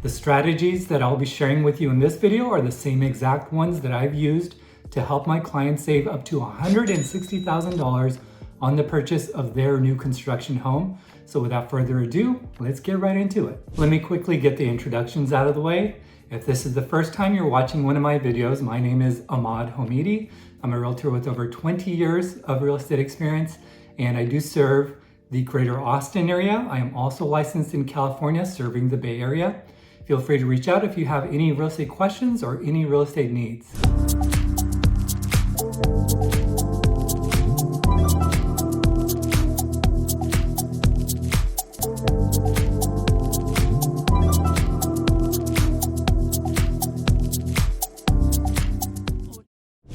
The strategies that I'll be sharing with you in this video are the same exact ones that I've used to help my clients save up to $160,000 on the purchase of their new construction home. So without further ado, let's get right into it. Let me quickly get the introductions out of the way. If this is the first time you're watching one of my videos, my name is Ahmad Homidi. I'm a realtor with over 20 years of real estate experience, and I do serve the greater Austin area. I am also licensed in California, serving the Bay Area. Feel free to reach out if you have any real estate questions or any real estate needs.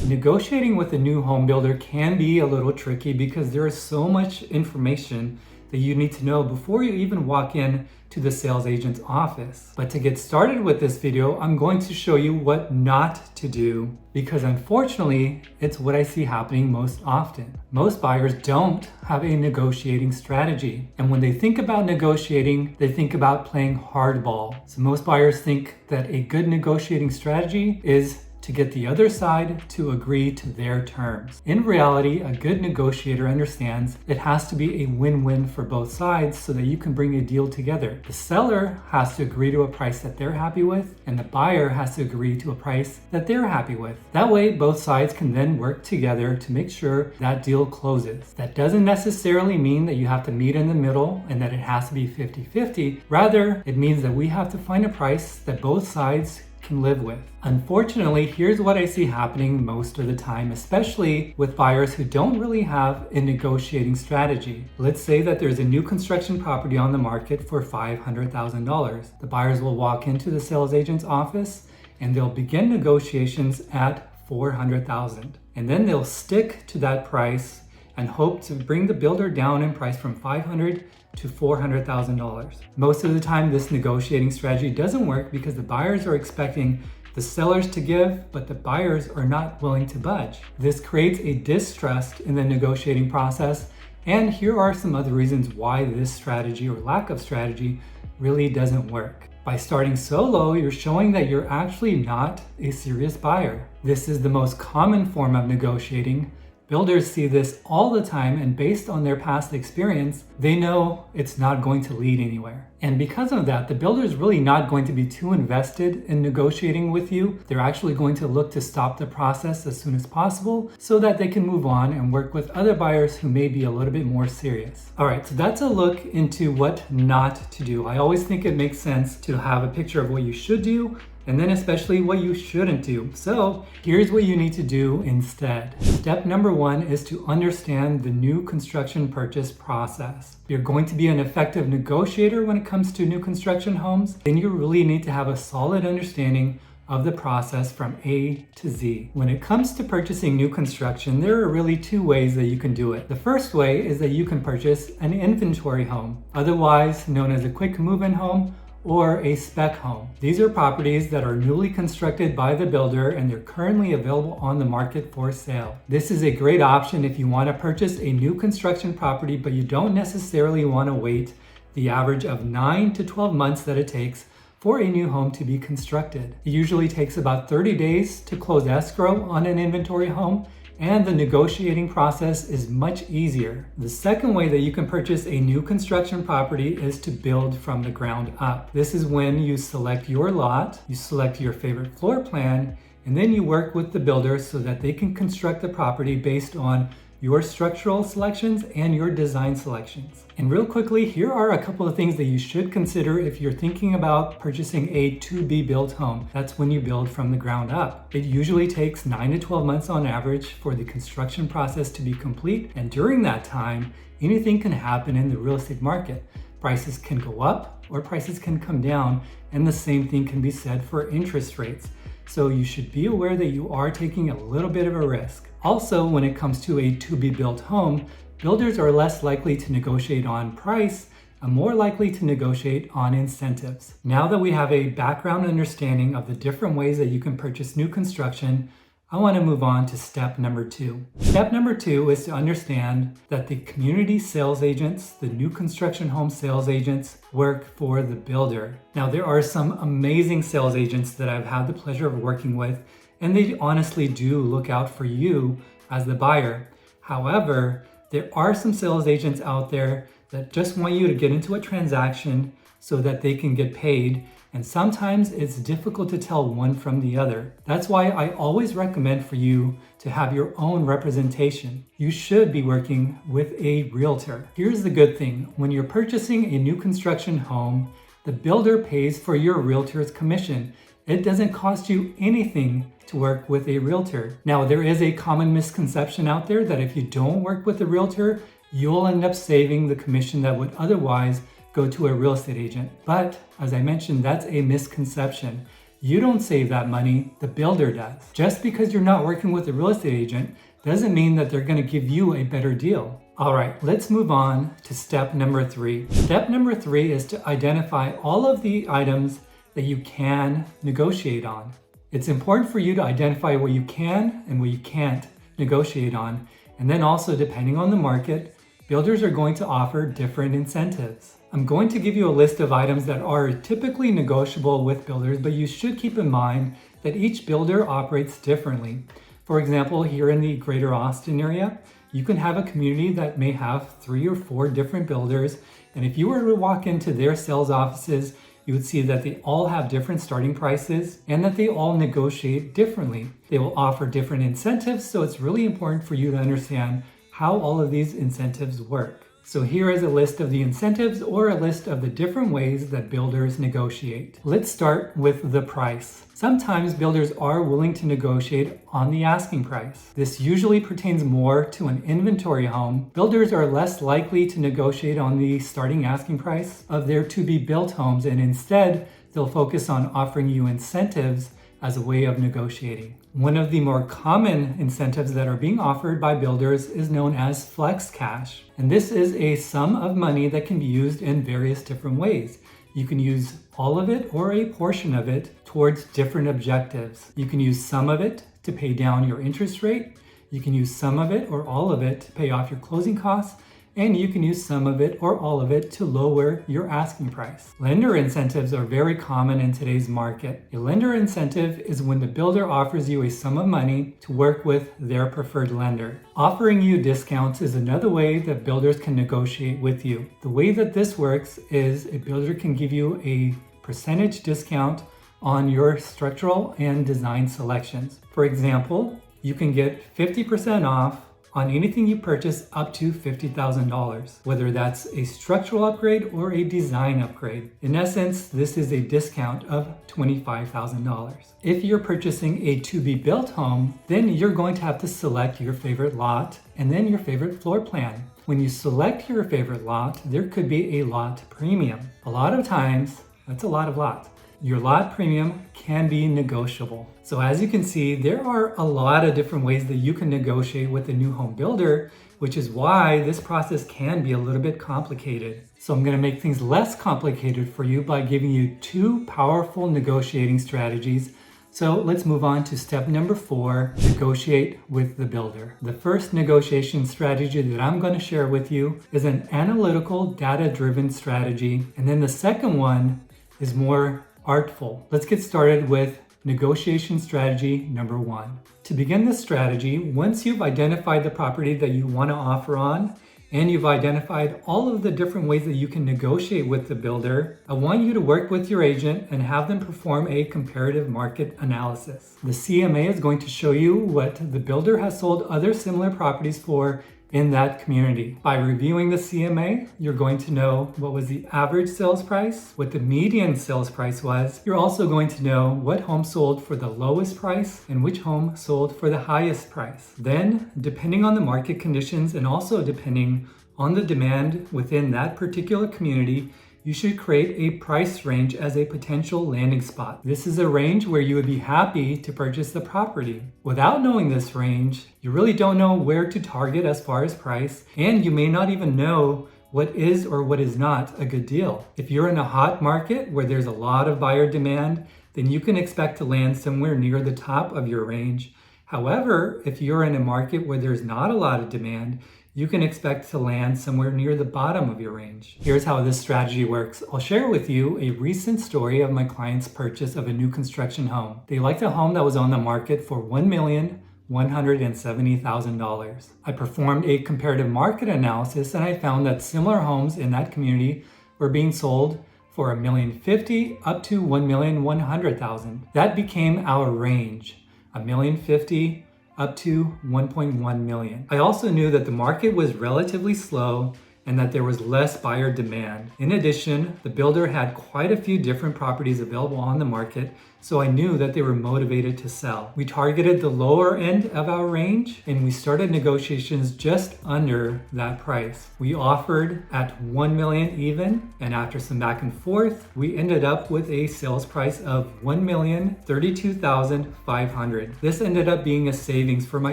Negotiating with a new home builder can be a little tricky because there is so much information that you need to know before you even walk in to the sales agent's office. But to get started with this video, I'm going to show you what not to do, because unfortunately, it's what I see happening most often. Most buyers don't have a negotiating strategy. And when they think about negotiating, they think about playing hardball. So most buyers think that a good negotiating strategy is to get the other side to agree to their terms. In reality, a good negotiator understands it has to be a win-win for both sides so that you can bring a deal together. The seller has to agree to a price that they're happy with, and the buyer has to agree to a price that they're happy with. That way, both sides can then work together to make sure that deal closes. That doesn't necessarily mean that you have to meet in the middle and that it has to be 50-50. Rather, it means that we have to find a price that both sides can live with. Unfortunately, here's what I see happening most of the time, especially with buyers who don't really have a negotiating strategy. Let's say that there's a new construction property on the market for $500,000. The buyers will walk into the sales agent's office and they'll begin negotiations at $400,000. And then they'll stick to that price and hope to bring the builder down in price from $500,000 to $400,000. Most of the time, this negotiating strategy doesn't work because the buyers are expecting the sellers to give, but the buyers are not willing to budge. This creates a distrust in the negotiating process, and here are some other reasons why this strategy or lack of strategy really doesn't work. By starting so low, you're showing that you're actually not a serious buyer. This is the most common form of negotiating. Builders see this all the time, and based on their past experience, they know it's not going to lead anywhere. And because of that, the builder is really not going to be too invested in negotiating with you. They're actually going to look to stop the process as soon as possible so that they can move on and work with other buyers who may be a little bit more serious. All right, so that's a look into what not to do. I always think it makes sense to have a picture of what you should do, and then especially what you shouldn't do. So here's what you need to do instead. Step number one is to understand the new construction purchase process. If you're going to be an effective negotiator when it comes to new construction homes, then you really need to have a solid understanding of the process from A to Z. When it comes to purchasing new construction, there are really two ways that you can do it. The first way is that you can purchase an inventory home, otherwise known as a quick move-in home or a spec home. These are properties that are newly constructed by the builder and they're currently available on the market for sale. This is a great option if you want to purchase a new construction property, but you don't necessarily want to wait the average of 9 to 12 months that it takes for a new home to be constructed. It usually takes about 30 days to close escrow on an inventory home, and the negotiating process is much easier. The second way that you can purchase a new construction property is to build from the ground up. This is when you select your lot, you select your favorite floor plan, and then you work with the builder so that they can construct the property based on your structural selections and your design selections. And real quickly, here are a couple of things that you should consider if you're thinking about purchasing a to-be-built home. That's when you build from the ground up. It usually takes 9 to 12 months on average for the construction process to be complete, and during that time, anything can happen in the real estate market. Prices can go up or prices can come down, and the same thing can be said for interest rates. So you should be aware that you are taking a little bit of a risk. Also, when it comes to a to-be-built home, builders are less likely to negotiate on price and more likely to negotiate on incentives. Now that we have a background understanding of the different ways that you can purchase new construction, I want to move on to step number 2. Step number 2 is to understand that the community sales agents, the new construction home sales agents, work for the builder. Now, there are some amazing sales agents that I've had the pleasure of working with, and they honestly do look out for you as the buyer. However, there are some sales agents out there that just want you to get into a transaction so that they can get paid. And sometimes it's difficult to tell one from the other. That's why I always recommend for you to have your own representation. You should be working with a realtor. Here's the good thing. When you're purchasing a new construction home, the builder pays for your realtor's commission. It doesn't cost you anything to work with a realtor. Now, there is a common misconception out there that if you don't work with a realtor, you'll end up saving the commission that would otherwise go to a real estate agent. But as I mentioned, that's a misconception. You don't save that money, the builder does. Just because you're not working with a real estate agent doesn't mean that they're going to give you a better deal. All right, let's move on to step number 3. Step number 3 is to identify all of the items that you can negotiate on. It's important for you to identify what you can and what you can't negotiate on. And then also, depending on the market, builders are going to offer different incentives. I'm going to give you a list of items that are typically negotiable with builders, but you should keep in mind that each builder operates differently. For example, here in the greater Austin area, you can have a community that may have 3 or 4 different builders. And if you were to walk into their sales offices, you would see that they all have different starting prices and that they all negotiate differently. They will offer different incentives, so it's really important for you to understand how all of these incentives work. So here is a list of the incentives or a list of the different ways that builders negotiate. Let's start with the price. Sometimes builders are willing to negotiate on the asking price. This usually pertains more to an inventory home. Builders are less likely to negotiate on the starting asking price of their to-be-built homes, and instead they'll focus on offering you incentives as a way of negotiating. One of the more common incentives that are being offered by builders is known as flex cash. And this is a sum of money that can be used in various different ways. You can use all of it or a portion of it towards different objectives. You can use some of it to pay down your interest rate. You can use some of it or all of it to pay off your closing costs. And you can use some of it or all of it to lower your asking price. Lender incentives are very common in today's market. A lender incentive is when the builder offers you a sum of money to work with their preferred lender. Offering you discounts is another way that builders can negotiate with you. The way that this works is a builder can give you a percentage discount on your structural and design selections. For example, you can get 50% off on anything you purchase up to $50,000, whether that's a structural upgrade or a design upgrade. In essence, this is a discount of $25,000. If you're purchasing a to-be-built home, then you're going to have to select your favorite lot and then your favorite floor plan. When you select your favorite lot, there could be a lot premium. A lot of times, that's a lot of lot. Your lot premium can be negotiable. So as you can see, there are a lot of different ways that you can negotiate with a new home builder, which is why this process can be a little bit complicated. So I'm going to make things less complicated for you by giving you 2 powerful negotiating strategies. So let's move on to step number 4, negotiate with the builder. The first negotiation strategy that I'm going to share with you is an analytical, data-driven strategy. And then the second one is more artful. Let's get started with negotiation strategy number 1. To begin this strategy, once you've identified the property that you want to offer on, and you've identified all of the different ways that you can negotiate with the builder, I want you to work with your agent and have them perform a comparative market analysis. The CMA is going to show you what the builder has sold other similar properties for in that community. By reviewing the CMA, you're going to know what was the average sales price, what the median sales price was. You're also going to know what home sold for the lowest price and which home sold for the highest price. Then, depending on the market conditions and also depending on the demand within that particular community, you should create a price range as a potential landing spot. This is a range where you would be happy to purchase the property. Without knowing this range, you really don't know where to target as far as price, and you may not even know what is or what is not a good deal. If you're in a hot market where there's a lot of buyer demand, then you can expect to land somewhere near the top of your range. However, if you're in a market where there's not a lot of demand, you can expect to land somewhere near the bottom of your range. Here's how this strategy works. I'll share with you a recent story of my client's purchase of a new construction home. They liked a home that was on the market for $1,170,000. I performed a comparative market analysis and I found that similar homes in that community were being sold for $1,050,000 up to $1,100,000. That became our range, $1,050,000 up to $1.1 million. I also knew that the market was relatively slow and that there was less buyer demand. In addition, the builder had quite a few different properties available on the market, so I knew that they were motivated to sell. We targeted the lower end of our range and we started negotiations just under that price. We offered at $1 million even, and after some back and forth, we ended up with a sales price of $1,032,500. This ended up being a savings for my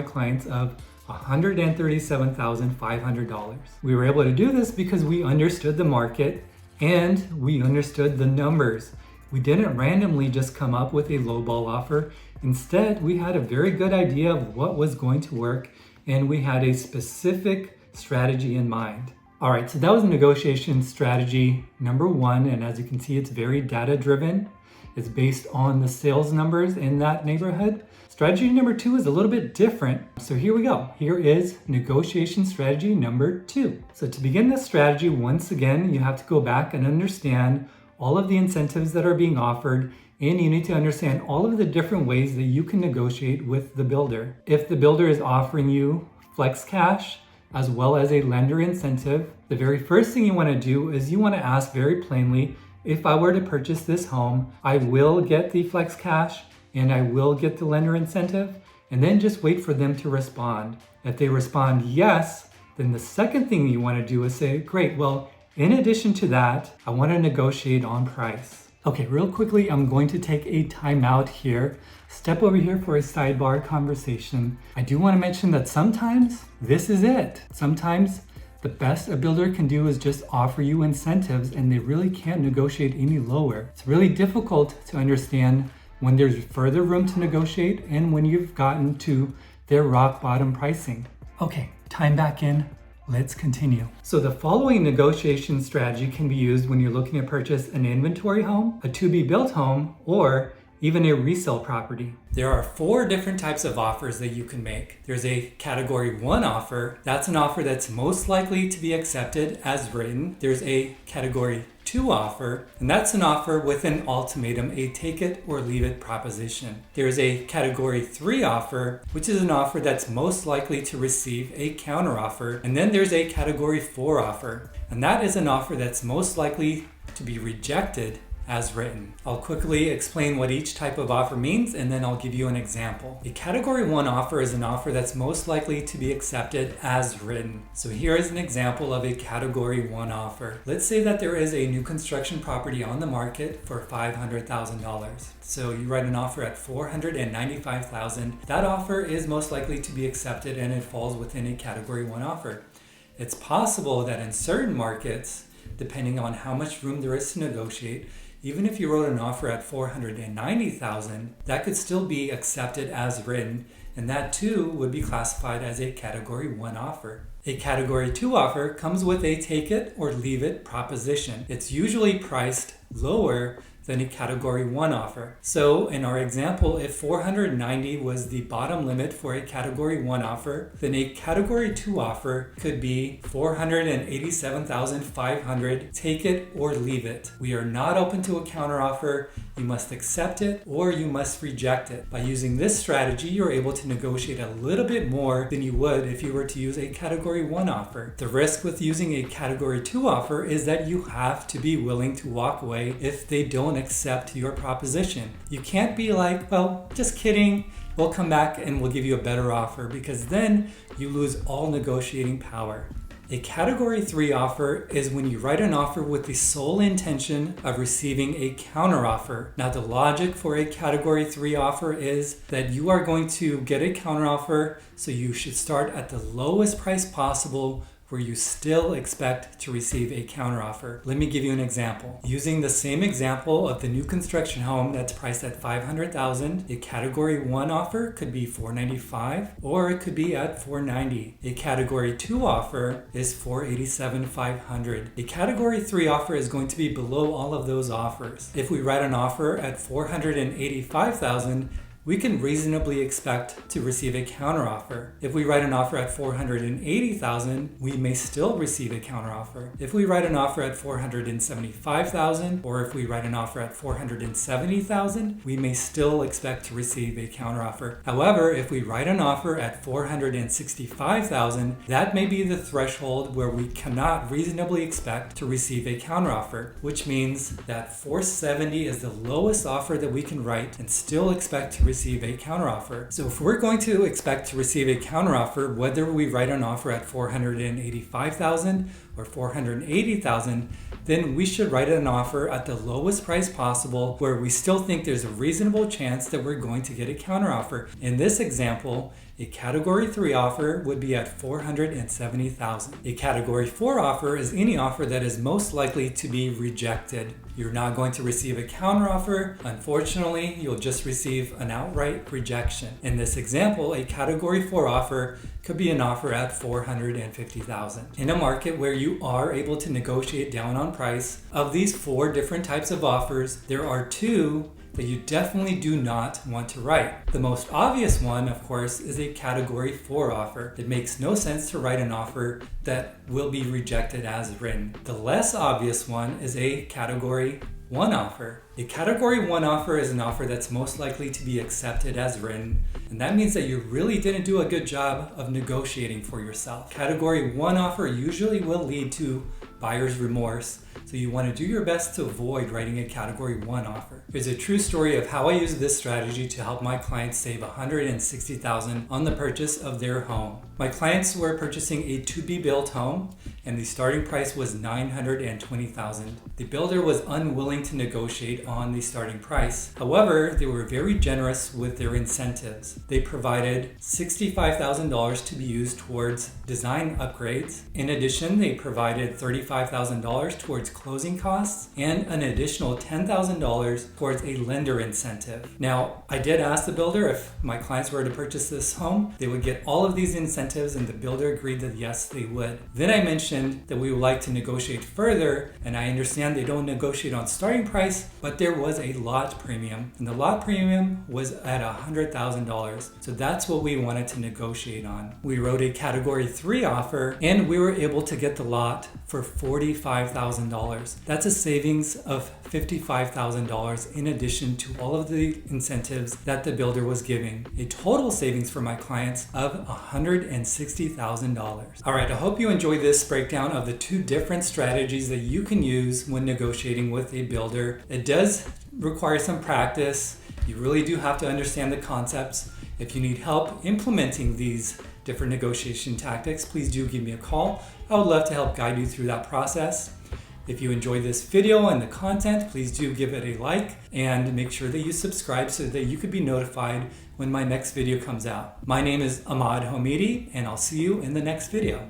clients of $137,500. We were able to do this because we understood the market and we understood the numbers. We didn't randomly just come up with a lowball offer. Instead, we had a very good idea of what was going to work and we had a specific strategy in mind. All right, so that was negotiation strategy number one, and as you can see, it's very data driven. It's based on the sales numbers in that neighborhood. Strategy number two is a little bit different. So here we go. Here is negotiation strategy number two. So to begin this strategy, once again, you have to go back and understand all of the incentives that are being offered, and you need to understand all of the different ways that you can negotiate with the builder. If the builder is offering you flex cash as well as a lender incentive, the very first thing you want to do is you want to ask very plainly, if I were to purchase this home, I will get the flex cash and I will get the lender incentive, and then just wait for them to respond. If they respond yes, then the second thing you want to do is say, great, well, in addition to that, I want to negotiate on price. Okay, real quickly, I'm going to take a timeout here, step over here for a sidebar conversation. I do want to mention that sometimes this is it. Sometimes the best a builder can do is just offer you incentives and they really can't negotiate any lower. It's really difficult to understand when there's further room to negotiate and when you've gotten to their rock bottom pricing. Okay, time back in. Let's continue. So the following negotiation strategy can be used when you're looking to purchase an inventory home, a to-be-built home, or even a resale property. There are 4 different types of offers that you can make. There's a category 1 offer. That's an offer that's most likely to be accepted as written. There's a category 2 offer, and that's an offer with an ultimatum, a take it or leave it proposition. There's a category 3 offer, which is an offer that's most likely to receive a counteroffer. And then there's a category 4 offer, and that is an offer that's most likely to be rejected as written. I'll quickly explain what each type of offer means and then I'll give you an example. A category 1 offer is an offer that's most likely to be accepted as written. So here is an example of a category 1 offer. Let's say that there is a new construction property on the market for $500,000. So you write an offer at $495,000. That offer is most likely to be accepted and it falls within a category 1 offer. It's possible that in certain markets, depending on how much room there is to negotiate, even if you wrote an offer at $490,000, that could still be accepted as written, and that too would be classified as a category 1 offer. A category 2 offer comes with a take it or leave it proposition. It's usually priced lower than a category 1 offer. So in our example, if 490 was the bottom limit for a category 1 offer, then a category 2 offer could be $487,500, take it or leave it. We are not open to a counteroffer. You must accept it or you must reject it. By using this strategy, you're able to negotiate a little bit more than you would if you were to use a category 1 offer. The risk with using a category 2 offer is that you have to be willing to walk away if they don't accept your proposition. You can't be like, well, just kidding, we'll come back and we'll give you a better offer, because then you lose all negotiating power. A category 3 offer is when you write an offer with the sole intention of receiving a counteroffer. Now, the logic for a category 3 offer is that you are going to get a counteroffer, so you should start at the lowest price possible where you still expect to receive a counteroffer. Let me give you an example. Using the same example of the new construction home that's priced at $500,000, a category 1 offer could be $495,000 or it could be at $490,000. A category 2 offer is $487,500. A category 3 offer is going to be below all of those offers. If we write an offer at $485,000, we can reasonably expect to receive a counteroffer. If we write an offer at $480,000, we may still receive a counteroffer. If we write an offer at $475,000, or if we write an offer at $470,000, we may still expect to receive a counteroffer. However, if we write an offer at $465,000, that may be the threshold where we cannot reasonably expect to receive a counteroffer, which means that $470,000 is the lowest offer that we can write and still expect to receive a counteroffer. So if we're going to expect to receive a counteroffer, whether we write an offer at $485,000 or $480,000, then we should write an offer at the lowest price possible where we still think there's a reasonable chance that we're going to get a counteroffer. In this example, a category 3 offer would be at $470,000. A category 4 offer is any offer that is most likely to be rejected. You're not going to receive a counteroffer. Unfortunately, you'll just receive an outright rejection. In this example, a category 4 offer could be an offer at $450,000. In a market where you are able to negotiate down on price, of these 4 different types of offers, there are 2 that you definitely do not want to write. The most obvious one, of course, is a category 4 offer. It makes no sense to write an offer that will be rejected as written. The less obvious one is a category 1 offer. A category 1 offer is an offer that's most likely to be accepted as written, and that means that you really didn't do a good job of negotiating for yourself. Category 1 offer usually will lead to buyer's remorse, so you want to do your best to avoid writing a category 1 offer. Here's a true story of how I use this strategy to help my clients save $160,000 on the purchase of their home. My clients were purchasing a to-be built home, and the starting price was $920,000. The builder was unwilling to negotiate on the starting price. However, they were very generous with their incentives. They provided $65,000 to be used towards design upgrades. In addition, they provided $35,000 towards closing costs and an additional $10,000 towards a lender incentive. Now, I did ask the builder if my clients were to purchase this home, they would get all of these incentives, and the builder agreed that yes, they would. Then I mentioned that we would like to negotiate further, and I understand they don't negotiate on starting price, but there was a lot premium, and the lot premium was at $100,000. So that's what we wanted to negotiate on. We wrote a category 3 offer, and we were able to get the lot for $45,000. That's a savings of $55,000 in addition to all of the incentives that the builder was giving. A total savings for my clients of $160,000. All right, I hope you enjoyed this breakdown of the 2 different strategies that you can use when negotiating with a builder. It does require some practice. You really do have to understand the concepts. If you need help implementing these different negotiation tactics, please do give me a call. I would love to help guide you through that process. If you enjoyed this video and the content, please do give it a like and make sure that you subscribe so that you could be notified when my next video comes out. My name is Ahmad Homidi, and I'll see you in the next video.